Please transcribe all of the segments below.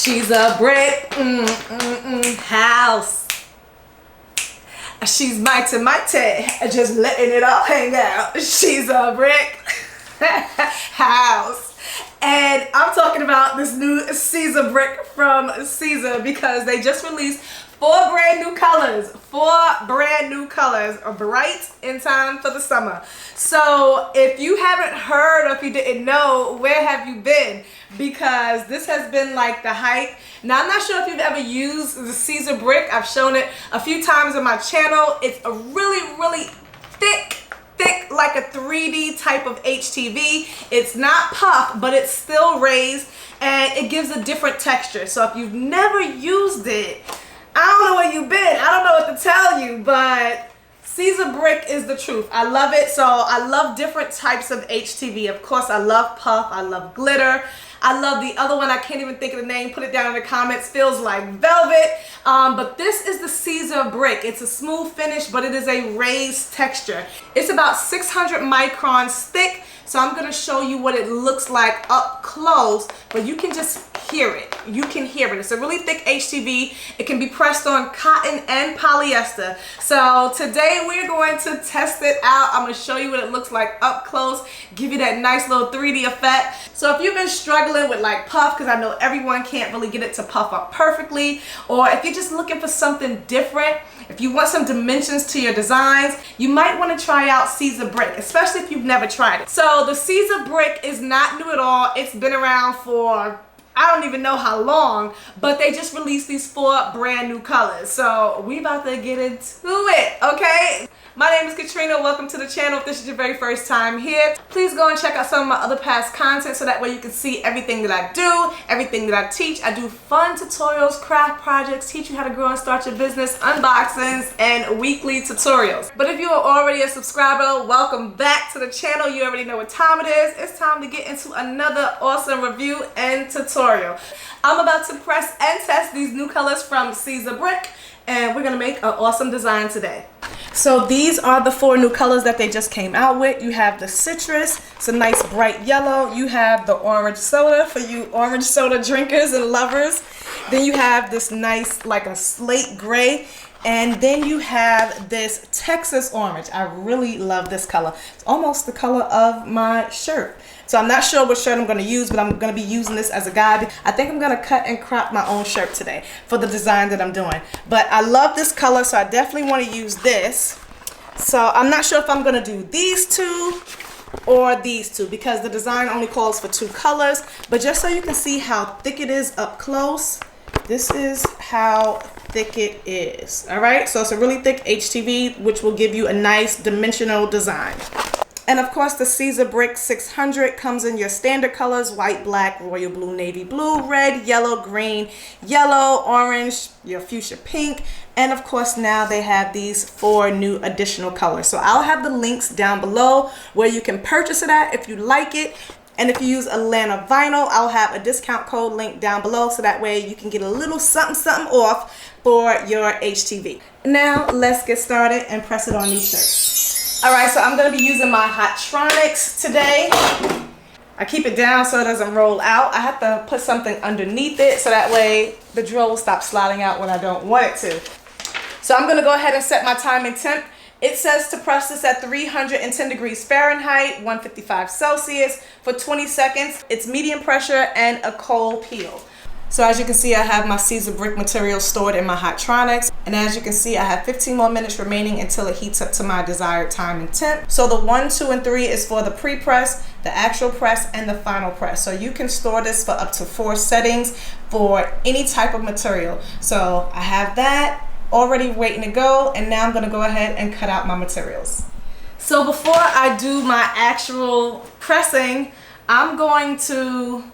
She's a brick house. She's mighty, just letting it all hang out. She's a brick house. And I'm talking about this new Siser Brick from Siser because they just released 4 brand new colors. 4 brand new colors are bright in time for the summer. So if you haven't heard or if you didn't know, where have you been? Because this has been like the hype. Now I'm not sure if you've ever used the Siser Brick. I've shown it a few times on my channel. It's a really thick like a 3D type of HTV. It's not puff, but it's still raised and it gives a different texture. So if you've never used it, I don't know where you've been. I don't know what to tell you, but Siser Brick is the truth. I love it. So I love different types of HTV. Of course, I love puff. I love glitter. I love the other one. I can't even think of the name. Put it down in the comments. Feels like velvet. But this is the Siser Brick. It's a smooth finish, but it is a raised texture. It's about 600 microns thick. So I'm going to show you what it looks like up close, but you can just hear it. You can hear it. It's a really thick HTV. It can be pressed on cotton and polyester. So today we're going to test it out. I'm going to show you what it looks like up close, give you that nice little 3D effect. So if you've been struggling with like puff, because I know everyone can't really get it to puff up perfectly, or if you're just looking for something different, if you want some dimensions to your designs, you might want to try out Siser Brick, especially if you've never tried it. So the Siser Brick is not new at all. It's been around for I don't even know how long, but they just released these 4 brand new colors. So we about to get into it, okay? My name is Katrina. Welcome to the channel. If this is your very first time here, please go and check out some of my other past content so that way you can see everything that I do, everything that I teach. I do fun tutorials, craft projects, teach you how to grow and start your business, unboxings, and weekly tutorials. But if you are already a subscriber, welcome back to the channel. You already know what time it is. It's time to get into another awesome review and tutorial. I'm about to press and test these new colors from Siser Brick, and we're gonna make an awesome design today. So these are the 4 new colors that they just came out with. You have the citrus, it's a nice bright yellow. You have the orange soda for you orange soda drinkers and lovers. Then you have this nice like a slate gray. And then you have this Texas orange. I really love this color. It's almost the color of my shirt. So I'm not sure what shirt I'm going to use, but I'm going to be using this as a guide. I think I'm going to cut and crop my own shirt today for the design that I'm doing. But I love this color, so I definitely want to use this. So I'm not sure if I'm going to do these 2 or these 2 because the design only calls for 2 colors. But just so you can see how thick it is up close, this is how thick it is. All right, so it's a really thick HTV, which will give you a nice dimensional design. And of course, the Siser Brick 600 comes in your standard colors: white, black, royal blue, navy blue, red, yellow, green, yellow, orange, your fuchsia pink. And of course, now they have these 4 new additional colors. So I'll have the links down below where you can purchase it at if you like it. And if you use Atlanta vinyl, I'll have a discount code link down below so that way you can get a little something off for your HTV. Now let's get started and press it on these shirts. All right, so I'm going to be using my Hotronics today. I keep it down so it doesn't roll out. I have to put something underneath it so that way the drill will stop sliding out when I don't want it to. So I'm going to go ahead and set my time and temp. It says to press this at 310 degrees Fahrenheit, 155 Celsius for 20 seconds. It's medium pressure and a cold peel. So as you can see, I have my Siser Brick material stored in my Hotronics. And as you can see, I have 15 more minutes remaining until it heats up to my desired time and temp. So the 1, 2, and 3 is for the pre-press, the actual press, and the final press. So you can store this for up to 4 settings for any type of material. So I have that already waiting to go, and now I'm going to go ahead and cut out my materials. So before I do my actual pressing, I'm going to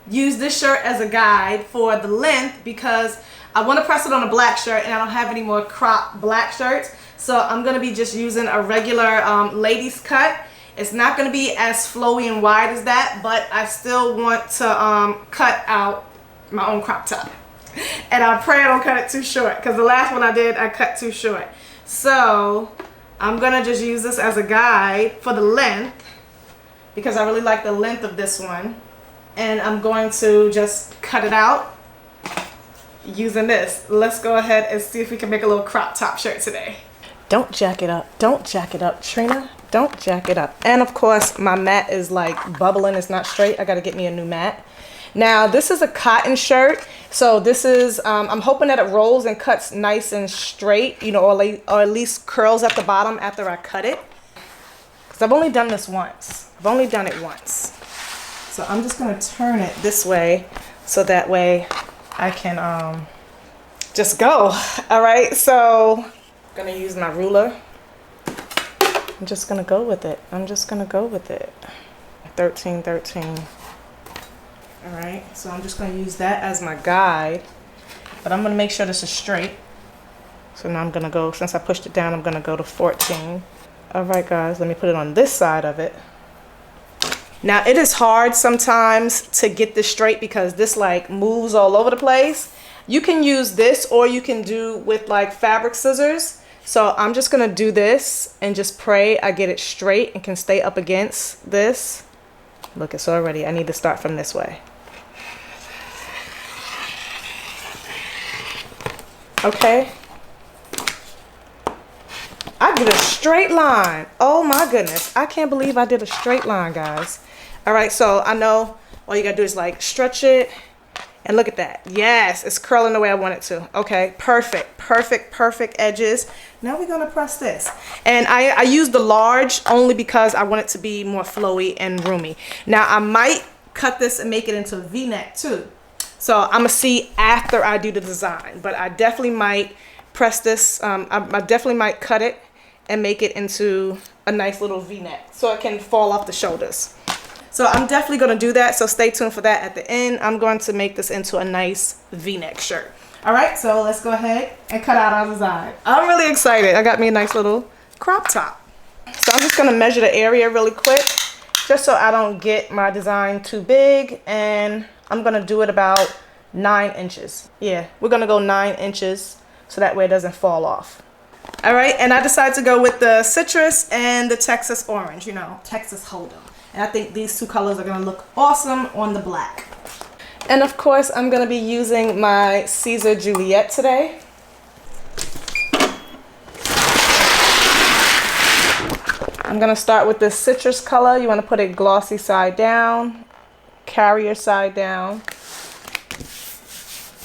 use this shirt as a guide for the length because I want to press it on a black shirt and I don't have any more crop black shirts. So I'm going to be just using a regular ladies cut. It's not going to be as flowy and wide as that, but I still want to cut out my own crop top. And I pray I don't cut it too short because the last one I did, I cut too short. So I'm going to just use this as a guide for the length because I really like the length of this one. And I'm going to just cut it out using this. Let's go ahead and see if we can make a little crop top shirt today. Don't jack it up. Don't jack it up, Trina. Don't jack it up. And of course, my mat is like bubbling. It's not straight. I got to get me a new mat. Now, this is a cotton shirt. So this is, I'm hoping that it rolls and cuts nice and straight, you know, or at least curls at the bottom after I cut it. Because I've only done this once. I've only done it once. So I'm just going to turn it this way so that way I can just go. All right, so I'm going to use my ruler. I'm just going to go with it. I'm just going to go with it. 13, 13. All right, so I'm just going to use that as my guide. But I'm going to make sure this is straight. So now I'm going to go, since I pushed it down, I'm going to go to 14. All right, guys, let me put it on this side of it. Now, it is hard sometimes to get this straight because this like moves all over the place. You can use this or you can do with like fabric scissors. So I'm just going to do this and just pray I get it straight and can stay up against this. Look, it's already, I need to start from this way. Okay. I did a straight line. Oh my goodness. I can't believe I did a straight line, guys. All right, so I know all you gotta do is like stretch it and look at that. Yes, it's curling the way I want it to. Okay, perfect, perfect, perfect edges. Now we're gonna press this. And I use the large only because I want it to be more flowy and roomy. Now I might cut this and make it into a V-neck too. So I'm gonna see after I do the design, but I definitely might press this. I definitely might cut it and make it into a nice little V-neck so it can fall off the shoulders. So I'm definitely going to do that. So stay tuned for that at the end. I'm going to make this into a nice V-neck shirt. All right, so let's go ahead and cut out our design. I'm really excited. I got me a nice little crop top. So I'm just going to measure the area really quick just so I don't get my design too big. And I'm going to do it about 9 inches. Yeah, we're going to go 9 inches so that way it doesn't fall off. All right, and I decided to go with the citrus and the Texas orange, you know, Texas Hold'em. And I think these two colors are going to look awesome on the black. And of course, I'm going to be using my Siser Juliet today. I'm going to start with the citrus color. You want to put it glossy side down, carrier side down.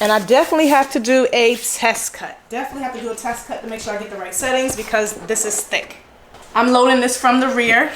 And I definitely have to do a test cut. Definitely have to do a test cut to make sure I get the right settings because this is thick. I'm loading this from the rear.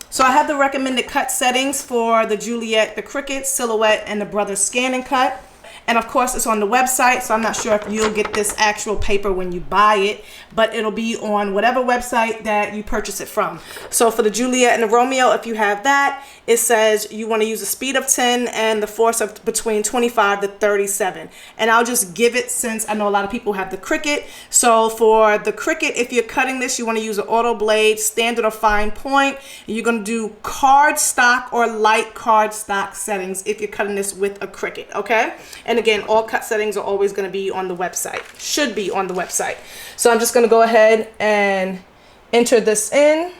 So I have the recommended cut settings for the Juliet, the Cricut, Silhouette, and the Brothers Scan and Cut. And of course, it's on the website, so I'm not sure if you'll get this actual paper when you buy it, but it'll be on whatever website that you purchase it from. So for the Juliet and the Romeo, if you have that, it says you want to use a speed of 10 and the force of between 25 to 37. And I'll just give it since I know a lot of people have the Cricut. So for the Cricut, if you're cutting this, you want to use an auto blade, standard or fine point. You're going to do card stock or light card stock settings if you're cutting this with a Cricut, okay? And again, all cut settings are always going to be on the website, should be on the website. So I'm just going to go ahead and enter this in.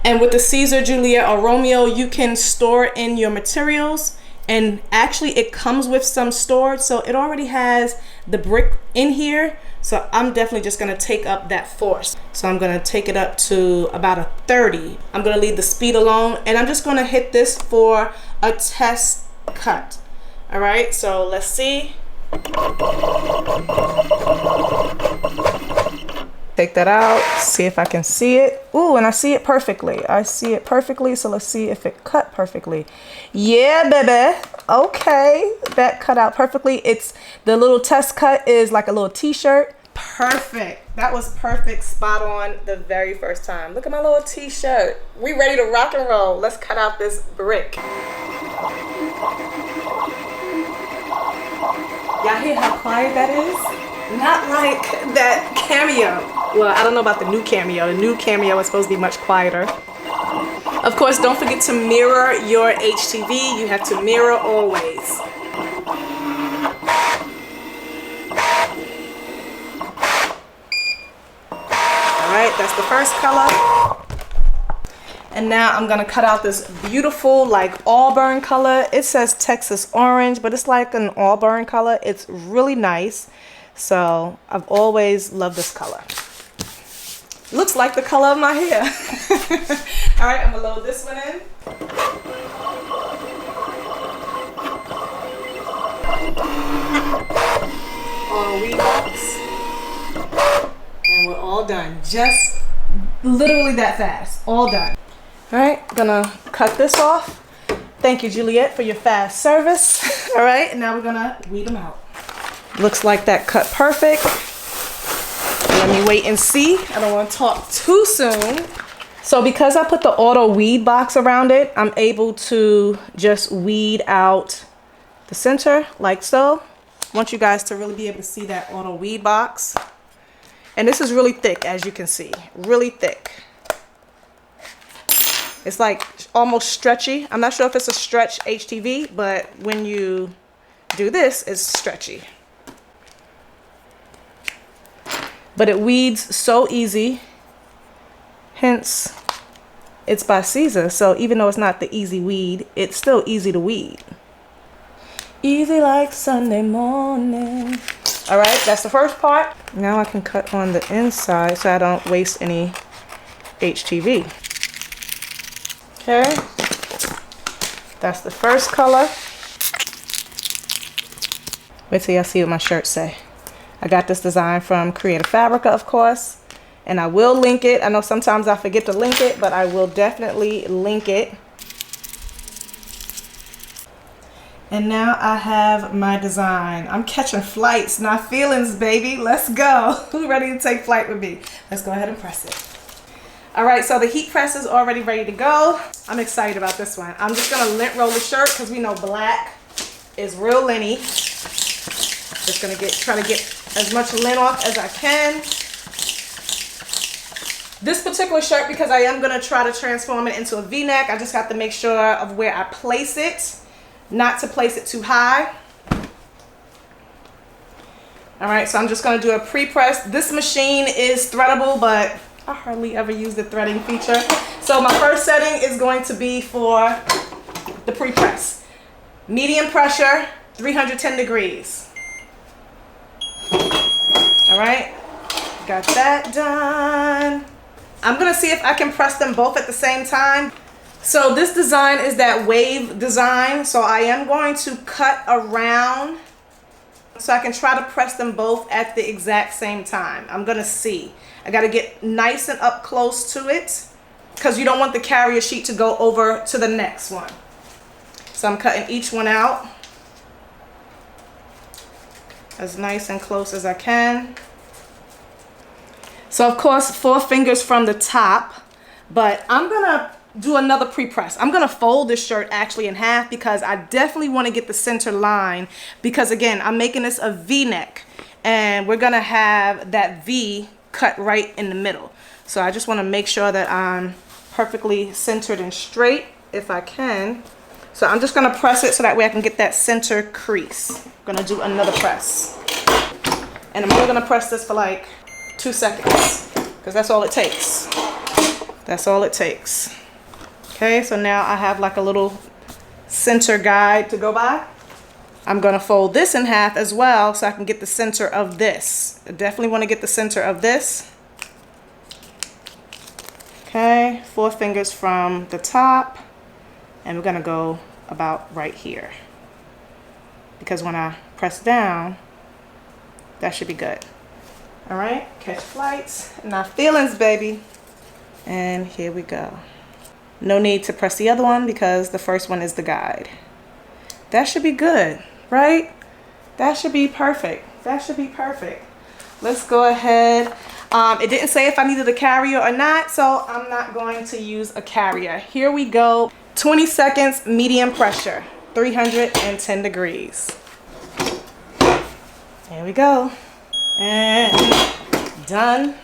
And with the Siser, Juliet, or Romeo, you can store in your materials. And actually, it comes with some storage. So it already has the brick in here. So I'm definitely just going to take up that force. So I'm going to take it up to about a 30. I'm going to leave the speed alone. And I'm just going to hit this for a test cut. All right, so let's see. Take that out, see if I can see it. Ooh, and I see it perfectly. I see it perfectly, so let's see if it cut perfectly. Yeah, baby. Okay, that cut out perfectly. It's the little test cut is like a little t-shirt. Perfect. That was perfect, spot on the very first time. Look at my little t-shirt. We ready to rock and roll. Let's cut out this brick. Y'all hear how quiet that is? Not like that Cameo. Well, I don't know about the new Cameo. The new Cameo is supposed to be much quieter. Of course, don't forget to mirror your HTV. You have to mirror always. All right, that's the first color. And now I'm gonna cut out this beautiful like auburn color. It says Texas orange, but it's like an auburn color. It's really nice. So I've always loved this color. Looks like the color of my hair. All right, I'm gonna load this one in. On weed box. And we're all done. Just literally that fast. All done. All right, gonna cut this off. Thank you, Juliet, for your fast service. All right, and now we're gonna weed them out. Looks like that cut perfect. Let me wait and see. I don't want to talk too soon. So because I put the auto weed box around it, I'm able to just weed out the center like so. I want you guys to really be able to see that auto weed box. And this is really thick, as you can see, really thick. It's like almost stretchy. I'm not sure if it's a stretch HTV, but when you do this, it's stretchy. But it weeds so easy. Hence, it's by Siser. So even though it's not the easy weed, it's still easy to weed. Easy like Sunday morning. All right, that's the first part. Now I can cut on the inside so I don't waste any HTV. Okay, that's the first color. Wait till y'all see what my shirts say. I got this design from Fabrica, of course, and I will link it. I know sometimes I forget to link it, but I will definitely link it. And now I have my design. I'm catching flights, not feelings, baby. Let's go. Who's ready to take flight with me? Let's go ahead and press it. All right, so the heat press is already ready to go. I'm excited about this one. I'm just gonna lint roll the shirt because we know black is real linty. Just gonna try to get as much lint off as I can. This particular shirt, because I am gonna try to transform it into a V-neck, I just have to make sure of where I place it, not to place it too high. All right, so I'm just gonna do a pre-press. This machine is threadable, but I hardly ever use the threading feature. So my first setting is going to be for the pre-press. Medium pressure, 310 degrees. All right, got that done. I'm gonna see if I can press them both at the same time. So this design is that wave design. So I am going to cut around so I can try to press them both at the exact same time. I'm gonna see. I gotta get nice and up close to it because you don't want the carrier sheet to go over to the next one. So I'm cutting each one out as nice and close as I can. So of course, 4 fingers from the top, but I'm gonna do another pre-press. I'm gonna fold this shirt actually in half because I definitely wanna get the center line because again, I'm making this a V-neck and we're gonna have that V cut right in the middle. So I just wanna make sure that I'm perfectly centered and straight if I can. So I'm just gonna press it so that way I can get that center crease. I'm gonna do another press. And I'm only gonna press this for like 2 seconds because that's all it takes. That's all it takes. Okay, so now I have like a little center guide to go by. I'm gonna fold this in half as well so I can get the center of this. I definitely wanna get the center of this. Okay, 4 fingers from the top. And we're gonna go about right here. Because when I press down, that should be good. All right, catch flights, not feelings, baby. And here we go. No need to press the other one because the first one is the guide. That should be good, right? That should be perfect. That should be perfect. Let's go ahead. It didn't say if I needed a carrier or not, so I'm not going to use a carrier. Here we go. 20 seconds, medium pressure, 310 degrees. There we go. And done.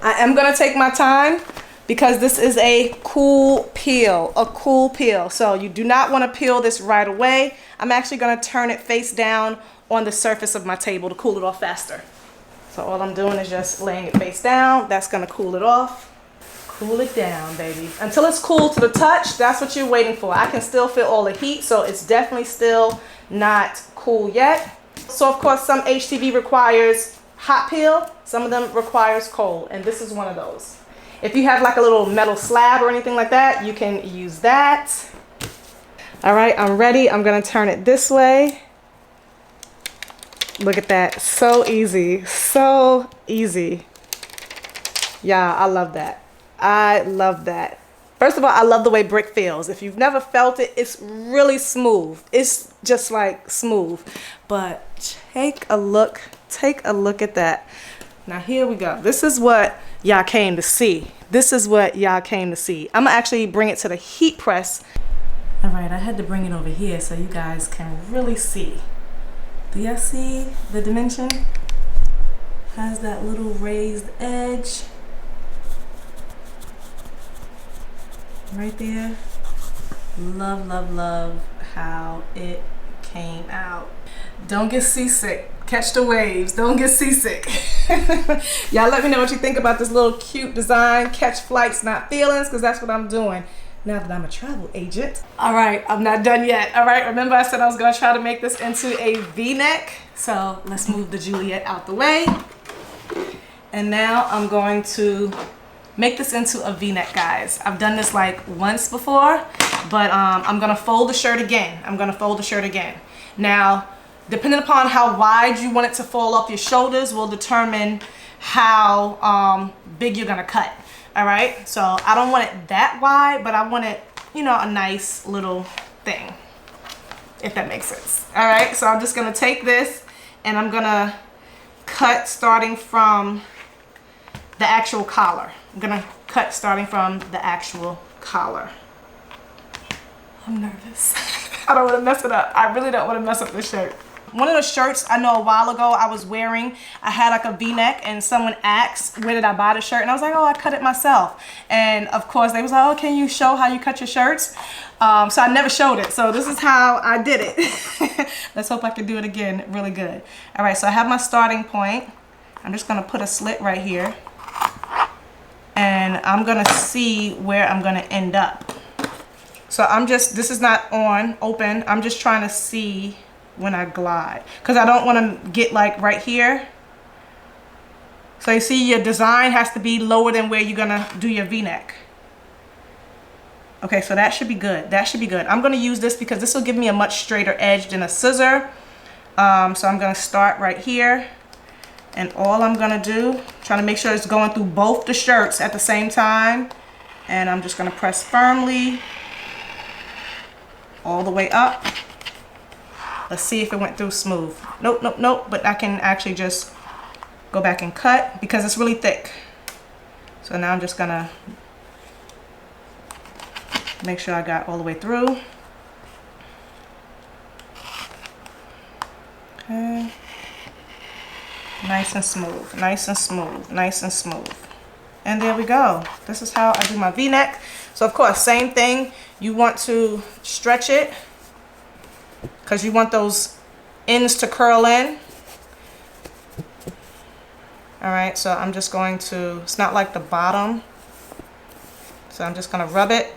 I am gonna take my time because this is a cool peel, So you do not want to peel this right away. I'm actually gonna turn it face down on the surface of my table to cool it off faster. So all I'm doing is just laying it face down. That's gonna cool it off. cool it down, baby. Until it's cool to the touch, that's what you're waiting for. I can still feel all the heat, so it's definitely still not cool yet. So of course, some HTV requires hot peel, some of them requires cold, and this is one of those. If you have like a little metal slab or anything like that, you can use that. All right, I'm ready. I'm gonna turn it this way. Look at that, so easy, so easy. Yeah, I love that. I love that. First of all, I love the way brick feels. If you've never felt it, it's really smooth. It's just like smooth. But take a look at that. Now here we go. This is what y'all came to see. This is what y'all came to see. I'm gonna actually bring it to the heat press. All right, I had to bring it over here so you guys can really see. Do y'all see the dimension? Has that little raised edge right there. Love, love, love how it came out. Don't get seasick. Catch the waves. Don't get seasick. Y'all let me know what you think about this little cute design. Catch flights, not feelings, because that's what I'm doing now that I'm a travel agent. All right, I'm not done yet. All right, remember I said I was gonna try to make this into a V-neck. So let's move the Juliet out the way. And now I'm going to make this into a V-neck, guys. I've done this like once before, but I'm gonna fold the shirt again. Now, depending upon how wide you want it to fall off your shoulders will determine how big you're gonna cut. All right, so I don't want it that wide, but I want it, you know, a nice little thing, if that makes sense. All right, so I'm just gonna take this and I'm gonna cut starting from the actual collar. I'm gonna cut starting from the actual collar. I'm nervous. I don't wanna mess it up. I really don't wanna mess up this shirt. One of the shirts I know a while ago I was wearing, I had like a V-neck and someone asked, where did I buy the shirt? And I was like, oh, I cut it myself. And of course they was like, oh, can you show how you cut your shirts? So I never showed it. So this is how I did it. Let's hope I can do it again really good. All right, so I have my starting point. I'm just gonna put a slit right here. And I'm gonna see where I'm gonna end up. So this is not open. I'm just trying to see when I glide, because I don't want to get like right here. So you see your design has to be lower than where you're gonna do your V-neck. Okay, so that should be good. That should be good. I'm gonna use this because this will give me a much straighter edge than a scissor. So I'm gonna start right here, and all I'm gonna do, trying to make sure it's going through both the shirts at the same time, and I'm just gonna press firmly all the way up. Let's see if it went through smooth. Nope, nope, nope. But I can actually just go back and cut because it's really thick. So now I'm just gonna make sure I got all the way through. Okay. Nice and smooth, nice and smooth, nice and smooth. And there we go. This is how I do my V-neck. So of course, same thing. You want to stretch it, because you want those ends to curl in. All right, so I'm just going to, it's not like the bottom. So I'm just gonna rub it.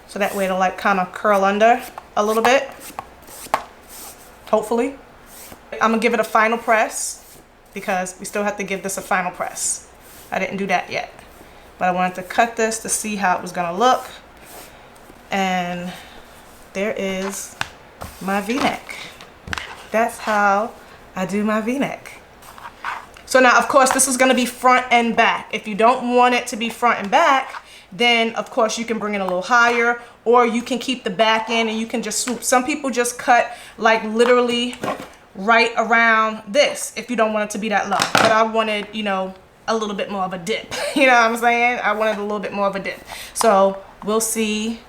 So that way it'll like kind of curl under a little bit, hopefully. I'm gonna give it a final press because we still have to give this a final press. I didn't do that yet, but I wanted to cut this to see how it was gonna look. And there is my V-neck. That's how I do my V-neck. So now, of course, this is gonna be front and back. If you don't want it to be front and back, then of course you can bring it a little higher, or you can keep the back in and you can just swoop. Some people just cut like literally right around this if you don't want it to be that low. But I wanted, you know, a little bit more of a dip. You know what I'm saying? I wanted a little bit more of a dip. So we'll see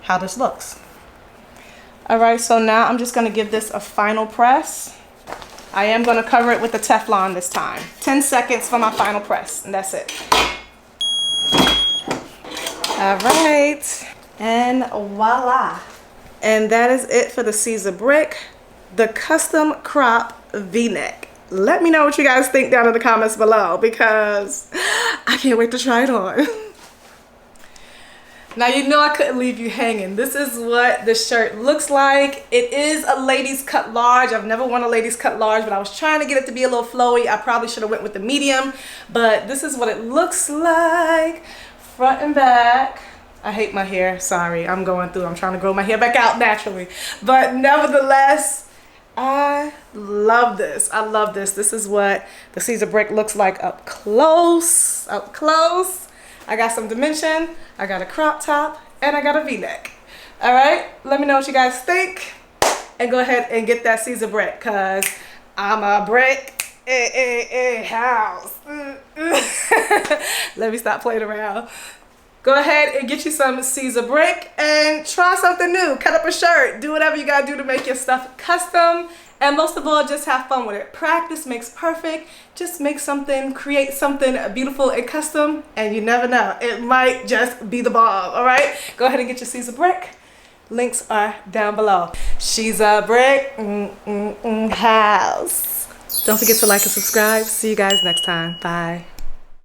how this looks. All right, so now I'm just gonna give this a final press. I am gonna cover it with the Teflon this time. 10 seconds for my final press, and that's it. All right, and voila. And that is it for the Siser Brick, the custom crop V-neck. Let me know what you guys think down in the comments below, because I can't wait to try it on. Now you know I couldn't leave you hanging. This is what the shirt looks like. It is a ladies cut large. I've never worn a ladies cut large, but I was trying to get it to be a little flowy. I probably should have went with the medium, but this is what it looks like, front and back. I hate my hair, sorry, I'm trying to grow my hair back out naturally. But nevertheless, I love this. I love this. This is what the Siser Brick looks like up close. Up close. I got some dimension, I got a crop top, and I got a v-neck. All right, let me know what you guys think. And go ahead and get that Siser Brick, because I'm a brick house. Let me stop playing around. Go ahead and get you some Siser Brick and try something new. Cut up a shirt, do whatever you gotta do to make your stuff custom. And most of all, just have fun with it. Practice makes perfect. Just make something, create something beautiful and custom, and you never know. It might just be the bomb, all right? Go ahead and get your Siser Brick. Links are down below. Siser Brick house. Don't forget to like and subscribe. See you guys next time. Bye.